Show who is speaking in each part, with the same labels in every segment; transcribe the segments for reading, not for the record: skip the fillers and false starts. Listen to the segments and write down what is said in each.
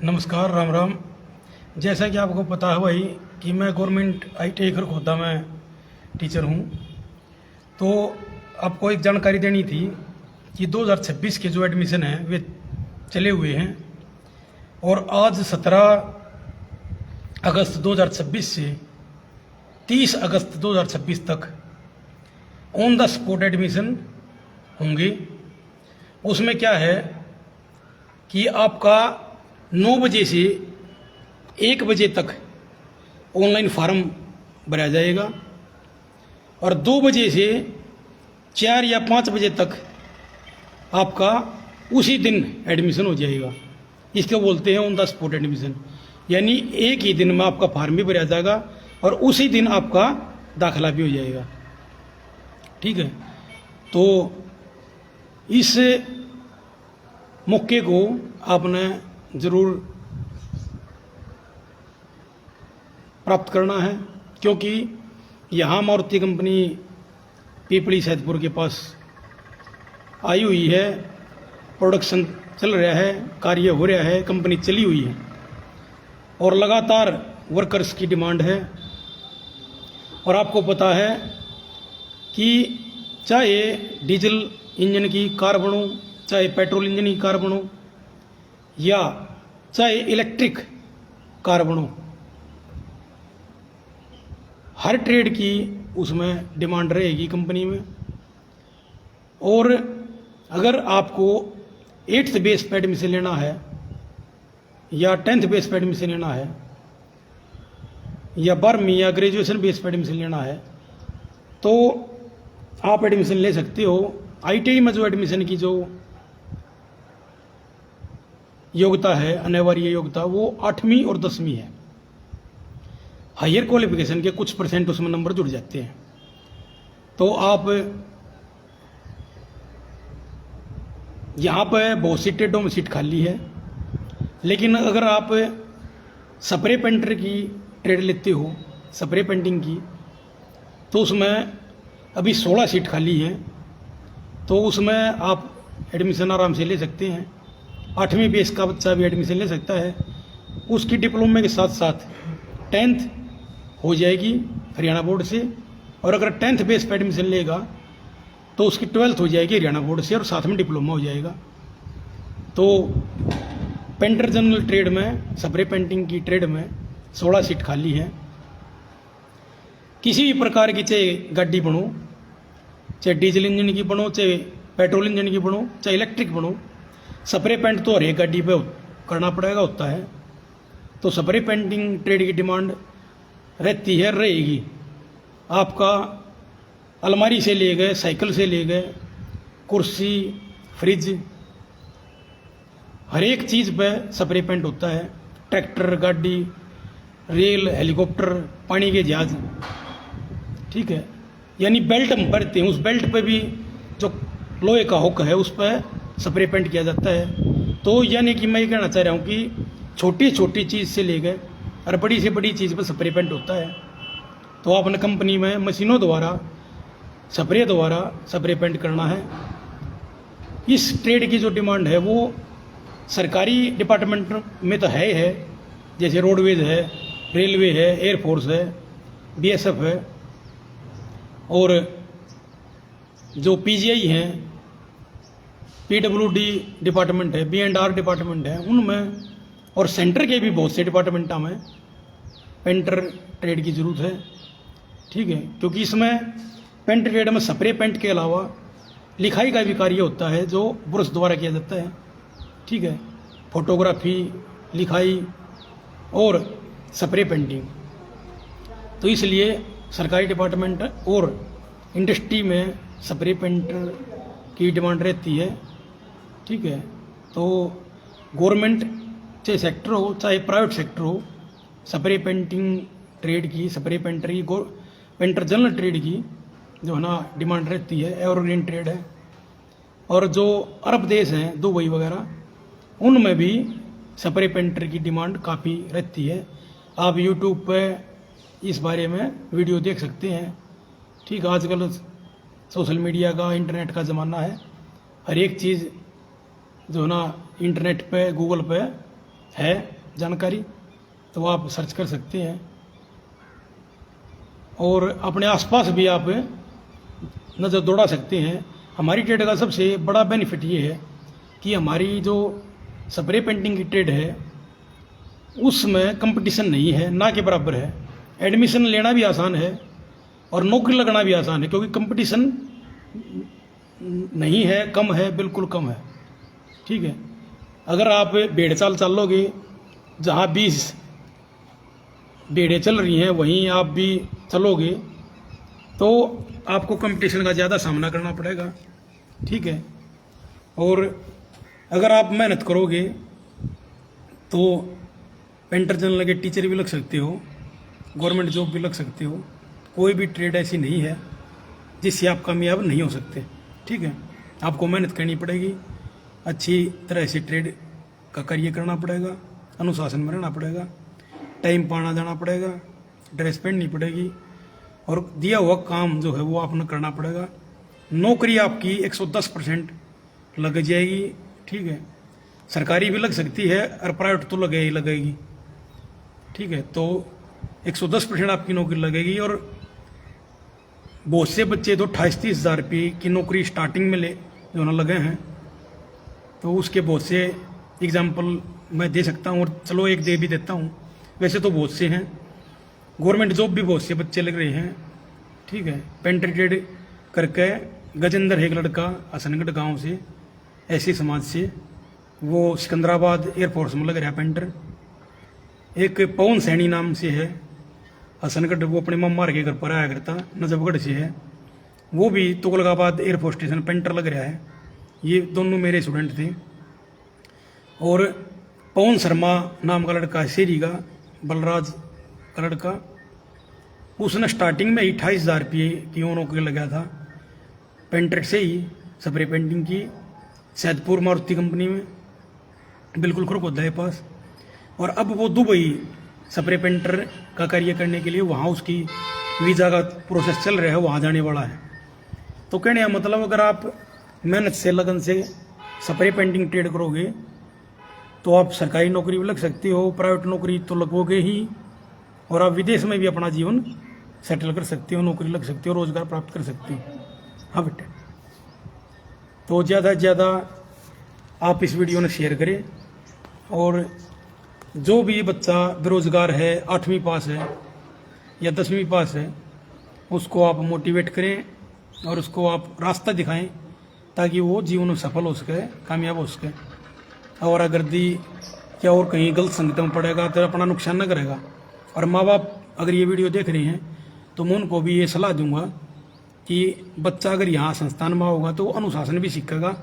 Speaker 1: नमस्कार, राम राम। जैसा कि आपको पता है भाई कि मैं गवर्नमेंट ITI खरखोदा में टीचर हूँ। तो आपको एक जानकारी देनी थी कि 2026 के जो एडमिशन हैं वे चले हुए हैं और आज 17 अगस्त 2026 से 30 अगस्त 2026 तक ऑन द स्पॉट एडमिशन होंगे। उसमें क्या है कि आपका 9 बजे से 1 बजे तक ऑनलाइन फॉर्म भरा जाएगा और 2 बजे से 4 या 5 बजे तक आपका उसी दिन एडमिशन हो जाएगा। इसको बोलते हैं ऑन द स्पॉट एडमिशन, यानी एक ही दिन में आपका फॉर्म भी भरा जाएगा और उसी दिन आपका दाखिला भी हो जाएगा। ठीक है, तो इस मौके को आपने ज़रूर प्राप्त करना है, क्योंकि यहाँ मारुति कंपनी पीपली सैदपुर के पास आई हुई है, प्रोडक्शन चल रहा है, कार्य हो रहा है, कंपनी चली हुई है और लगातार वर्कर्स की डिमांड है। और आपको पता है कि चाहे डीजल इंजन की कार बनो, चाहे पेट्रोल इंजन की कार बनो या चाहे इलेक्ट्रिक कार बनो, हर ट्रेड की उसमें डिमांड रहेगी कंपनी में। और अगर आपको 8th बेस पे एडमिशन लेना है या 10th बेस पे एडमिशन लेना है या 12वीं या ग्रेजुएशन बेस पे एडमिशन लेना है तो आप एडमिशन ले सकते हो। ITI में जो एडमिशन की जो योग्यता है, अनिवार्य योग्यता, वो 8वीं और 10वीं है। हायर क्वालिफिकेशन के कुछ % उसमें नंबर जुड़ जाते हैं। तो आप यहाँ पर बहुत सी ट्रेडों में सीट खाली है, लेकिन अगर आप स्प्रे पेंटर की ट्रेड लेते हो, स्प्रे पेंटिंग की, तो उसमें अभी 16 सीट खाली है। तो उसमें आप एडमिशन आराम से ले सकते हैं। 8वीं बेस का बच्चा भी एडमिशन ले सकता है। उसकी डिप्लोमे के साथ साथ 10th हो जाएगी हरियाणा बोर्ड से, और अगर 10th बेस पर एडमिशन लेगा तो उसकी 12th हो जाएगी हरियाणा बोर्ड से और साथ में डिप्लोमा हो जाएगा। तो पेंटर जनरल ट्रेड में, स्प्रे पेंटिंग की ट्रेड में 16 सीट खाली है। किसी भी प्रकार की, चाहे गाड़ी बनो, चाहे डीजल इंजन की बनो, चाहे पेट्रोल इंजन की बनो, चाहे इलेक्ट्रिक बनो, स्प्रे पेंट तो हर एक गाड़ी पे करना पड़ेगा, होता है। तो स्प्रे पेंटिंग ट्रेड की डिमांड रहती है, रहेगी। आपका अलमारी से ले गए, साइकिल से ले गए, कुर्सी, फ्रिज, हर एक चीज़ पे स्प्रे पेंट होता है। ट्रैक्टर, गाड़ी, रेल, हेलीकॉप्टर, पानी के जहाज, ठीक है। यानी बेल्ट हम भरते हैं, उस बेल्ट पे भी जो लोहे का हुक है उस पर स्प्रे पेंट किया जाता है। तो यानी कि मैं ये कहना चाह रहा हूँ कि छोटी छोटी चीज़ से ले गए और बड़ी से बड़ी चीज़ पर स्प्रे पेंट होता है। तो आपने कंपनी में मशीनों द्वारा, स्प्रे द्वारा स्प्रे पेंट करना है। इस ट्रेड की जो डिमांड है वो सरकारी डिपार्टमेंट में तो है, जैसे रोडवेज है, रेलवे है, एयरफोर्स है, BSF है, और जो PGI हैं, PWD डिपार्टमेंट है, B&R डिपार्टमेंट है, उनमें, और सेंटर के भी बहुत से डिपार्टमेंटों में पेंटर ट्रेड की ज़रूरत है। ठीक है, क्योंकि इसमें पेंट ट्रेड में स्प्रे पेंट के अलावा लिखाई का भी कार्य होता है जो ब्रश द्वारा किया जाता है। ठीक है, फोटोग्राफी, लिखाई और स्प्रे पेंटिंग। तो इसलिए सरकारी डिपार्टमेंट और इंडस्ट्री में स्प्रे पेंटर की डिमांड रहती है। ठीक है, तो गवर्नमेंट चाहे सेक्टर हो चाहे प्राइवेट सेक्टर हो, स्प्रे पेंटिंग ट्रेड की, स्प्रे पेंटर की, पेंटर जनरल ट्रेड की जो है ना डिमांड रहती है, एवरग्रीन ट्रेड है। और जो अरब देश हैं, दुबई वगैरह, उनमें भी स्प्रे पेंटर की डिमांड काफ़ी रहती है। आप यूट्यूब पे इस बारे में वीडियो देख सकते हैं। ठीक, आजकल सोशल मीडिया का, इंटरनेट का ज़माना है। हर एक चीज़ जो है ना इंटरनेट पे, गूगल पे है जानकारी, तो आप सर्च कर सकते हैं। और अपने आसपास भी आप नज़र दौड़ा सकते हैं। हमारी ट्रेड का सबसे बड़ा बेनिफिट ये है कि हमारी जो स्प्रे पेंटिंग की ट्रेड है उसमें कंपटीशन नहीं है, ना के बराबर है। एडमिशन लेना भी आसान है और नौकरी लगना भी आसान है, क्योंकि कंपटीशन नहीं है, कम है, बिल्कुल कम है। ठीक है, अगर आप भेड़ चाल चलोगे, जहाँ 20 भेड़ें चल रही हैं वहीं आप भी चलोगे, तो आपको कंपटीशन का ज़्यादा सामना करना पड़ेगा। ठीक है, और अगर आप मेहनत करोगे तो पेंटर जनरल के टीचर भी लग सकते हो, गवर्नमेंट जॉब भी लग सकते हो। कोई भी ट्रेड ऐसी नहीं है जिससे आप कामयाब नहीं हो सकते। ठीक है, आपको मेहनत करनी पड़ेगी, अच्छी तरह से ट्रेड का कार्य करना पड़ेगा, अनुशासन में रहना पड़ेगा, टाइम पर आना जाना पड़ेगा, ड्रेस पहननी पड़ेगी और दिया हुआ काम जो है वो आपने करना पड़ेगा। नौकरी आपकी 110% लग जाएगी। ठीक है, सरकारी भी लग सकती है और प्राइवेट तो लगेगी। ठीक है, तो 110% आपकी नौकरी लगेगी। और बहुत से बच्चे तो 28-30 हज़ार रुपये की नौकरी स्टार्टिंग में जो ना लगे हैं, तो उसके बहुत से एग्जाम्पल मैं दे सकता हूँ, और चलो एक दे भी देता हूँ। वैसे तो बहुत से हैं, गवर्नमेंट जॉब भी बहुत से बच्चे लग रहे हैं। ठीक है, पेंटर ट्रेड करके गजेंद्र है एक लड़का हसनगढ़ गांव से, ऐसी समाज से, वो सिकंदराबाद एयरफोर्स में लग रहा है पेंटर। एक पवन सैनी नाम से है हसनगढ़, वो अपने मम्मा के घर पर आया करता, नजफगढ़ से है, वो भी तुगलकाबाद एयरफोर्स स्टेशन पेंटर लग रहा है। ये दोनों मेरे स्टूडेंट थे। और पवन शर्मा नाम का लड़का है शेरी का, बलराज का लड़का, उसने स्टार्टिंग में ही 28 हज़ार रुपये की नौकरी लगा था पेंटर से ही, स्प्रे पेंटिंग की, सैदपुर मारुति कंपनी में, बिल्कुल खुरकोदा के पास। और अब वो दुबई स्प्रे पेंटर का कार्य करने के लिए वहाँ उसकी वीज़ा का प्रोसेस चल रहा है, वहाँ जाने वाला है। तो कहने का मतलब, अगर आप मेहनत से लगन से स्प्रे पेंटिंग ट्रेड करोगे तो आप सरकारी नौकरी भी लग सकते हो, प्राइवेट नौकरी तो लगोगे ही, और आप विदेश में भी अपना जीवन सेटल कर सकते हो, नौकरी लग सकते हो, रोजगार प्राप्त कर सकते हो। हाँ बेटे, तो ज़्यादा से ज़्यादा आप इस वीडियो ने शेयर करें। और जो भी बच्चा बेरोजगार है, 8वीं पास है या 10वीं पास है, उसको आप मोटिवेट करें और उसको आप रास्ता दिखाएं, ताकि वो जीवन में सफल हो सके, कामयाब हो सके। और अगर क्या और कहीं गलत संगत में पड़ेगा तो अपना नुकसान न करेगा। और माँ बाप अगर ये वीडियो देख रहे हैं तो मैं उनको भी ये सलाह दूंगा कि बच्चा अगर यहाँ संस्थान में होगा तो अनुशासन भी सीखेगा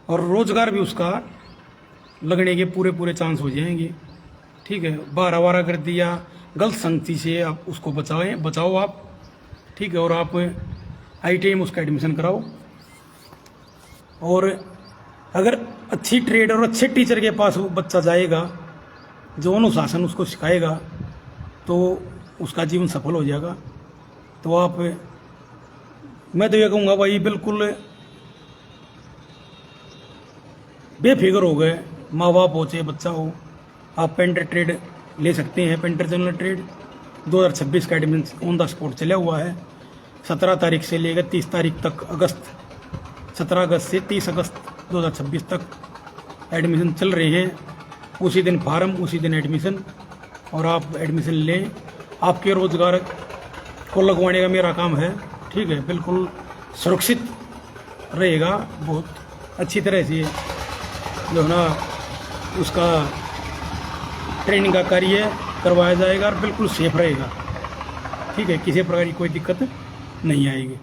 Speaker 1: और रोजगार भी उसका लगने के पूरे चांस हो जाएंगे। ठीक है, बारह कर दिया गलत संगति से आप उसको बचाओ आप। ठीक है, और आप ITI में उसका एडमिशन कराओ। और अगर अच्छी ट्रेड और अच्छे टीचर के पास वो बच्चा जाएगा जो अनुशासन उसको सिखाएगा, तो उसका जीवन सफल हो जाएगा। तो मैं तो ये कहूँगा भाई, बिल्कुल बेफिक्र हो गए, माँ बाप हो चाहे बच्चा हो, आप पेंटर ट्रेड ले सकते हैं। पेंटर जनरल ट्रेड 2026 का एडमिशन ऑन द स्पॉट चला हुआ है। 17 तारीख से लेकर 30 तारीख तक, 17 अगस्त से 30 अगस्त 2026 तक एडमिशन चल रहे हैं। उसी दिन फार्म, उसी दिन एडमिशन, और आप एडमिशन लें। आपके रोजगार को लगवाने का मेरा काम है। ठीक है, बिल्कुल सुरक्षित रहेगा, बहुत अच्छी तरह से जो है ना उसका ट्रेनिंग का कार्य करवाया जाएगा और बिल्कुल सेफ रहेगा। ठीक है, किसी प्रकार की कोई दिक्कत नहीं आएगी।